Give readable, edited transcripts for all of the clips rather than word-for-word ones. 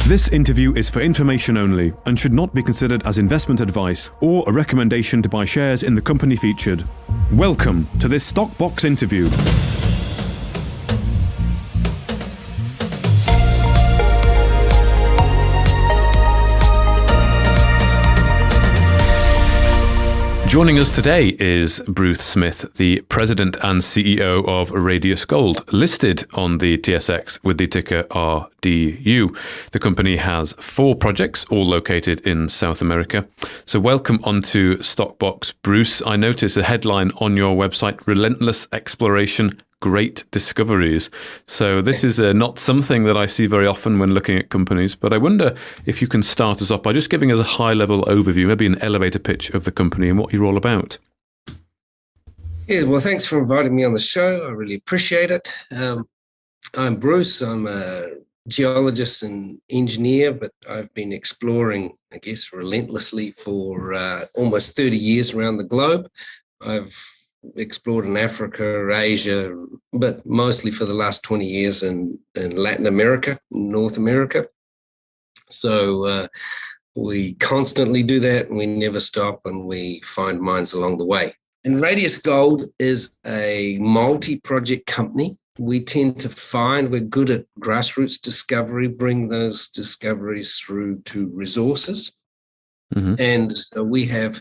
This interview is for information only and should not be considered as investment advice or a recommendation to buy shares in the company featured. Welcome to this Stockbox interview. Joining us today is Bruce Smith, the President and CEO of Radius Gold, listed on the TSX with the ticker RDU. The company has 4 projects, all located in South America. So welcome onto Stockbox, Bruce. I notice a headline on your website, Relentless Exploration, Great Discoveries. So this is not something that I see very often when looking at companies, but I wonder if you can start us off by just giving us a high-level overview, maybe an elevator pitch of the company and what you're all about. Yeah, well, thanks for inviting me on the show. I really appreciate it. I'm Bruce. I'm a geologist and engineer, but I've been exploring, I guess, relentlessly for almost 30 years around the globe. I've explored in Africa, Asia, but mostly for the last 20 years in Latin America, North America. So we constantly do that, and we never stop, and we find mines along the way. And Radius Gold is a multi-project company. We tend to find we're good at grassroots discovery, bring those discoveries through to resources. Mm-hmm. And so we have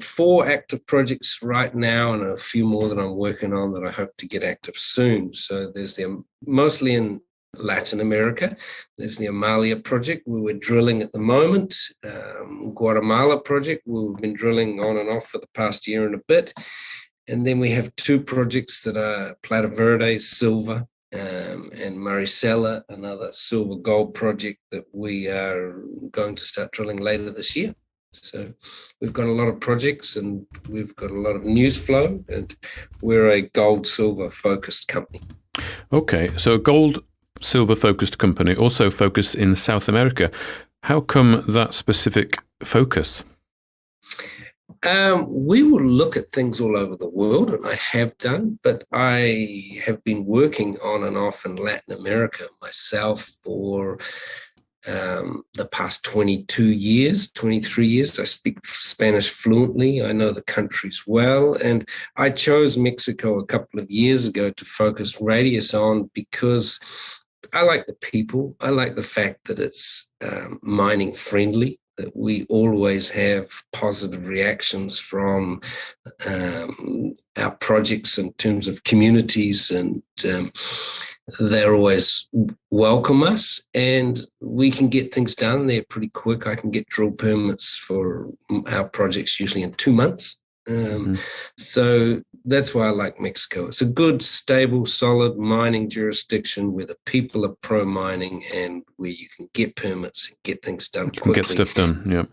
4 active projects right now, and a few more that I'm working on that I hope to get active soon. So there's mostly in Latin America. There's the Almalia Project, where we're drilling at the moment. Guatemala Project, where we've been drilling on and off for the past year and a bit. And then we have 2 projects that are Plata Verde, silver, and Maricela, another silver gold project that we are going to start drilling later this year. So we've got a lot of projects and we've got a lot of news flow, and we're a gold silver focused company. Okay, so a gold silver focused company, also focused in South America. How come that specific focus? We will look at things all over the world, and I have done, but I have been working on and off in Latin America myself for the past 23 years. I speak Spanish fluently. I know the countries well. And I chose Mexico a couple of years ago to focus Radius on because I like the people. I like the fact that it's mining friendly, that we always have positive reactions from our projects in terms of communities, and they're always welcome us, and we can get things done there pretty quick. I can get drill permits for our projects usually in 2 months. So that's why I like Mexico. It's a good, stable, solid mining jurisdiction where the people are pro-mining and where you can get permits and get things done quickly. You can get stuff done, yeah.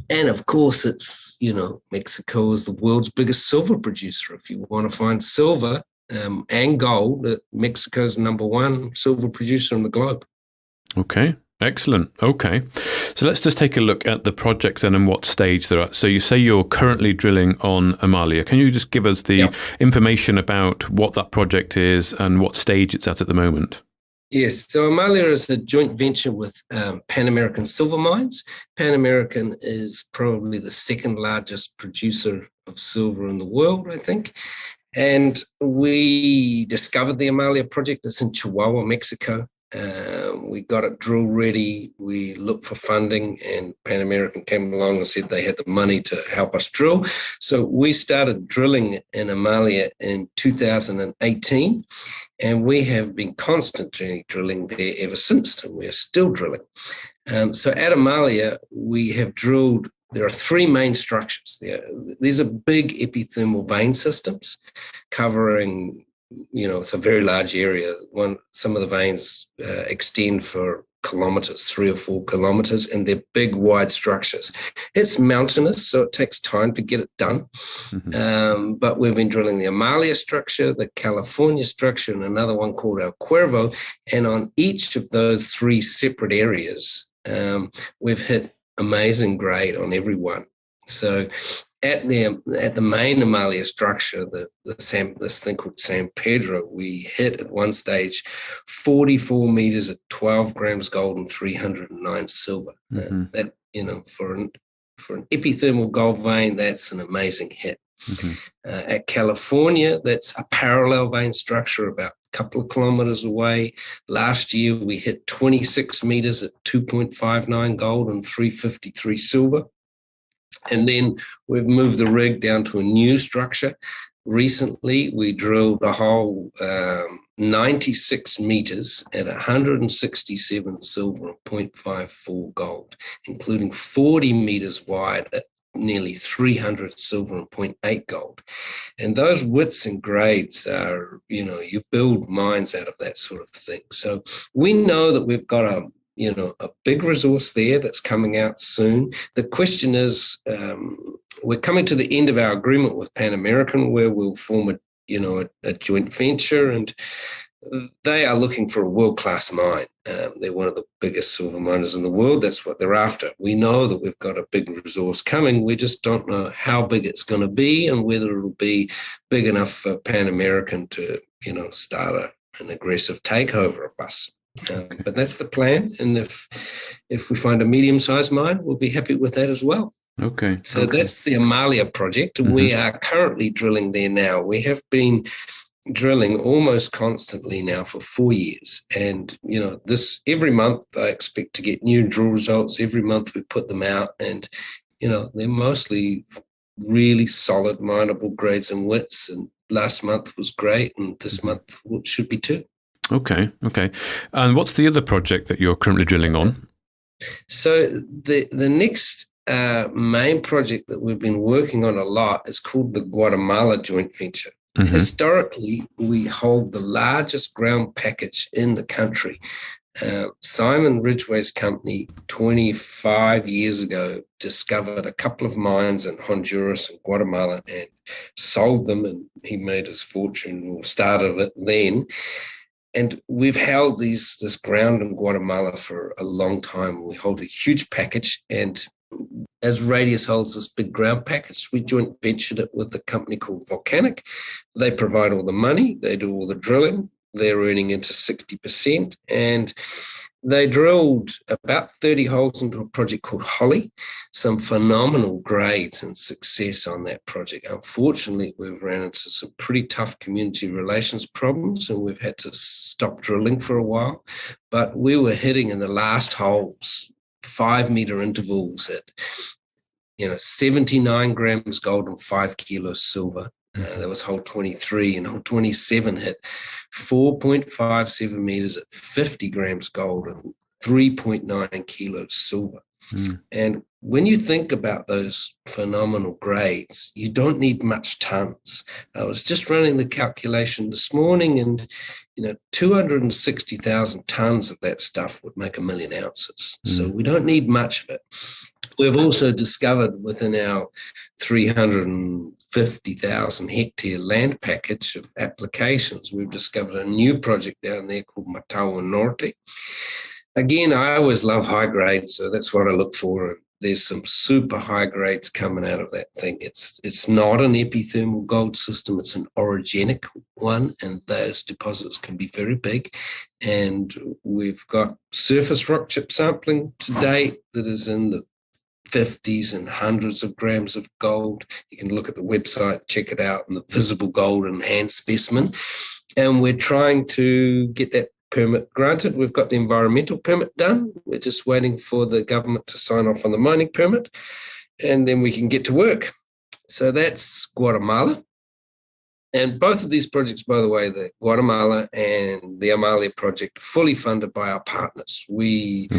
And of course, it's, Mexico is the world's biggest silver producer. If you want to find silver and gold, Mexico's #1 silver producer in the globe. Okay, excellent. Okay, so let's just take a look at the project then and what stage they're at. So you say you're currently drilling on Almalia. Can you just give us the information about what that project is and what stage it's at the moment? Yes, so Almalia is a joint venture with Pan American Silver Mines. Pan American is probably the 2nd largest producer of silver in the world, I think. And we discovered the Almalia Project. It's in Chihuahua, Mexico. We got it drill ready. We looked for funding, and Pan American came along and said they had the money to help us drill. So we started drilling in Almalia in 2018, and we have been constantly drilling there ever since, and we're still drilling. So at Almalia, we have drilled. There are 3 main structures there. These are big epithermal vein systems covering, it's a very large area. Some of the veins extend for kilometers, 3 or 4 kilometers, and they're big, wide structures. It's mountainous, so it takes time to get it done. Mm-hmm. But we've been drilling the Almalia structure, the California structure, and another one called El Cuervo. And on each of those 3 separate areas, we've hit amazing grade on every one. So at the main Almalia structure, this thing called San Pedro, we hit at one stage 44 meters at 12 grams gold and 309 silver. That, for an epithermal gold vein, that's an amazing hit. At California, that's a parallel vein structure about a couple of kilometers away. Last year, we hit 26 meters at 2.59 gold and 353 silver. And then we've moved the rig down to a new structure. Recently, we drilled a hole 96 meters at 167 silver and 0.54 gold, including 40 meters wide at nearly 300 silver and 0.8 gold. And those widths and grades are, you build mines out of that sort of thing. So we know that we've got a big resource there that's coming out soon. The question is, we're coming to the end of our agreement with Pan American, where we'll form a joint venture, and they are looking for a world-class mine. They're one of the biggest silver miners in the world. That's what they're after. We know that we've got a big resource coming. We just don't know how big it's going to be and whether it'll be big enough for Pan American to, start an aggressive takeover of us. But that's the plan. And if we find a medium-sized mine, we'll be happy with that as well. Okay. So that's the Almalia Project. We are currently drilling there now. We have been drilling almost constantly now for 4 years. And, every month I expect to get new drill results. Every month we put them out, and, they're mostly really solid mineable grades and widths. And last month was great, and this month should be too. Okay. And what's the other project that you're currently drilling on? So the next main project that we've been working on a lot is called the Guatemala joint venture. Historically, we hold the largest ground package in the country. Simon Ridgway's company 25 years ago discovered a couple of mines in Honduras and Guatemala and sold them, and he made his fortune, or started it then. And we've held this ground in Guatemala for a long time. We hold a huge package, and as Radius holds this big ground package, we joint ventured it with a company called Volcanic. They provide all the money, they do all the drilling, they're earning into 60%, and they drilled about 30 holes into a project called Holly, some phenomenal grades and success on that project. Unfortunately, we've ran into some pretty tough community relations problems, and we've had to stop drilling for a while. But we were hitting in the last holes 5-meter intervals at 79 grams gold and 5 kilos silver. That was hole 23, and hole 27 hit 4.57 meters at 50 grams gold and 3.9 kilos silver. And when you think about those phenomenal grades, you don't need much tons. I was just running the calculation this morning, and 260,000 tons of that stuff would make 1 million ounces. So we don't need much of it. We've also discovered within our 350,000 hectare land package of applications, we've discovered a new project down there called Matawa Norte. Again, I always love high grades, so that's what I look for. There's some super high grades coming out of that thing. It's not an epithermal gold system, it's an orogenic one, and those deposits can be very big. And we've got surface rock chip sampling to date that is in the 50s and hundreds of grams of gold. You can look at the website, check it out, and the visible gold in hand specimen. And we're trying to get that permit granted. We've got the environmental permit done. We're just waiting for the government to sign off on the mining permit, and then we can get to work. So that's Guatemala. And both of these projects, by the way, the Guatemala and the Almalia Project, fully funded by our partners. We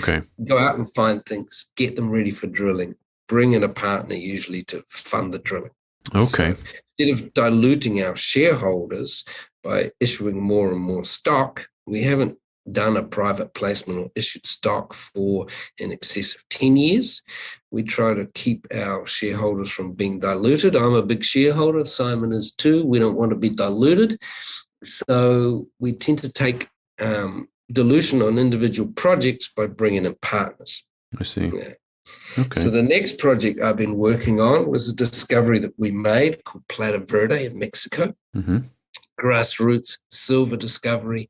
go out and find things, get them ready for drilling, bring in a partner usually to fund the drilling. So instead of diluting our shareholders by issuing more and more stock, we haven't done a private placement or issued stock for in excess of 10 years. We try to keep our shareholders from being diluted. I'm a big shareholder. Simon is too. We don't want to be diluted. So we tend to take dilution on individual projects by bringing in partners. I see. Yeah. Okay. So the next project I've been working on was a discovery that we made called Plata Verde in Mexico. Mm-hmm. Grassroots silver discovery.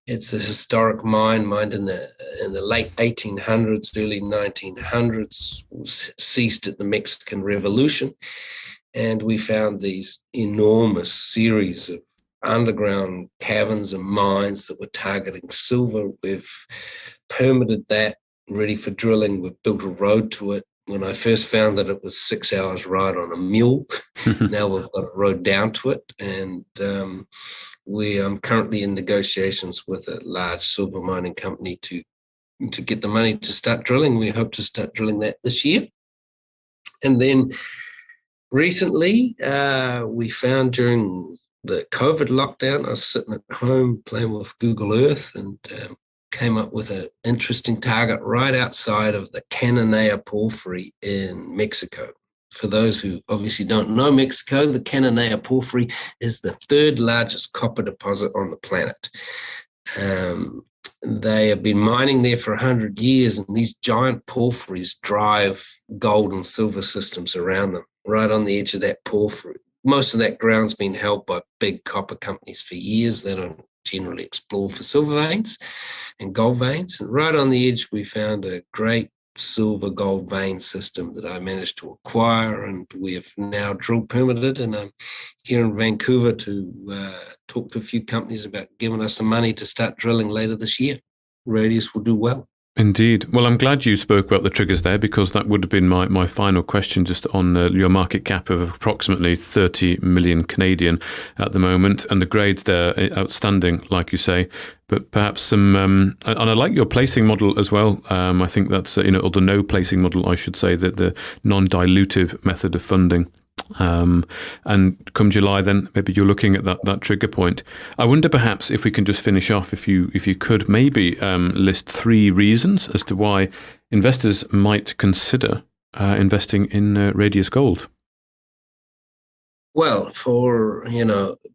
It's a historic mine mined in the late 1800s, early 1900s, ceased at the Mexican Revolution. And we found these enormous series of underground caverns and mines that were targeting silver. We've permitted that, ready for drilling. We've built a road to it. When I first found that, it was 6 hours ride on a mule. Now we've got a road down to it. And we are currently in negotiations with a large silver mining company to get the money to start drilling. We hope to start drilling that this year. And then recently, we found during the COVID lockdown, I was sitting at home playing with Google Earth and came up with an interesting target right outside of the Cananea Porphyry in Mexico. For those who obviously don't know Mexico, the Cananea Porphyry is the third largest copper deposit on the planet. They have been mining there for 100 years, and these giant porphyries drive gold and silver systems around them, right on the edge of that porphyry. Most of that ground's been held by big copper companies for years. They don't generally explore for silver veins and gold veins. And right on the edge, we found a great silver gold vein system that I managed to acquire, and we have now drill permitted. And I'm here in Vancouver to talk to a few companies about giving us some money to start drilling later this year. Radius will do well. Indeed. Well, I'm glad you spoke about the triggers there, because that would have been my final question, just on your market cap of approximately 30 million Canadian at the moment, and the grades there outstanding, like you say. But perhaps some, and I like your placing model as well. I think that's, or the no placing model, I should say, that the non-dilutive method of funding. And come July, then maybe you're looking at that trigger point. I wonder perhaps if we can just finish off, if you could maybe list 3 reasons as to why investors might consider investing in Radius Gold. Well, for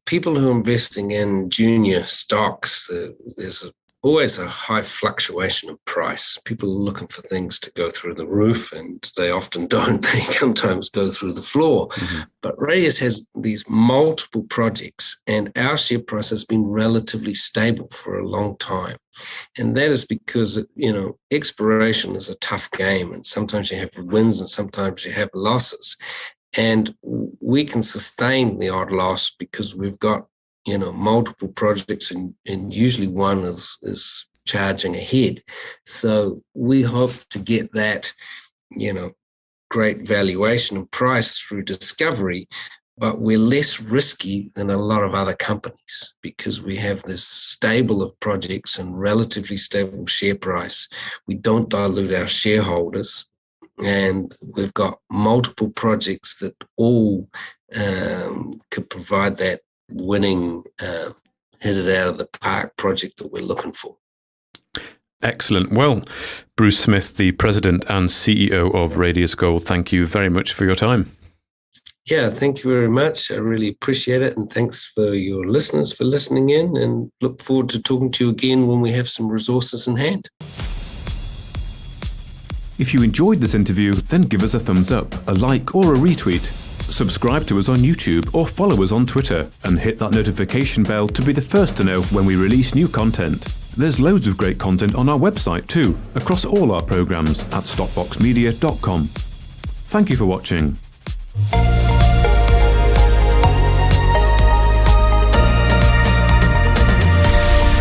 people who are investing in junior stocks, there's always a high fluctuation in price. People are looking for things to go through the roof, and they often don't. They sometimes go through the floor. Mm-hmm. But Radius has these multiple projects, and our share price has been relatively stable for a long time. And that is because, exploration is a tough game, and sometimes you have wins and sometimes you have losses. And we can sustain the odd loss because we've got multiple projects, and usually one is charging ahead. So we hope to get that, great valuation and price through discovery, but we're less risky than a lot of other companies because we have this stable of projects and relatively stable share price. We don't dilute our shareholders, and we've got multiple projects that all could provide that winning hit it out of the park project that we're looking for. Excellent. Well, Bruce Smith, the President and CEO of Radius Gold, thank you very much for your time. Yeah, thank you very much. I really appreciate it. And thanks for your listeners for listening in, and look forward to talking to you again when we have some resources in hand. If you enjoyed this interview, then give us a thumbs up, a like or a retweet. Subscribe to us on YouTube or follow us on Twitter, and hit that notification bell to be the first to know when we release new content. There's loads of great content on our website too, across all our programs at stockboxmedia.com. Thank you for watching.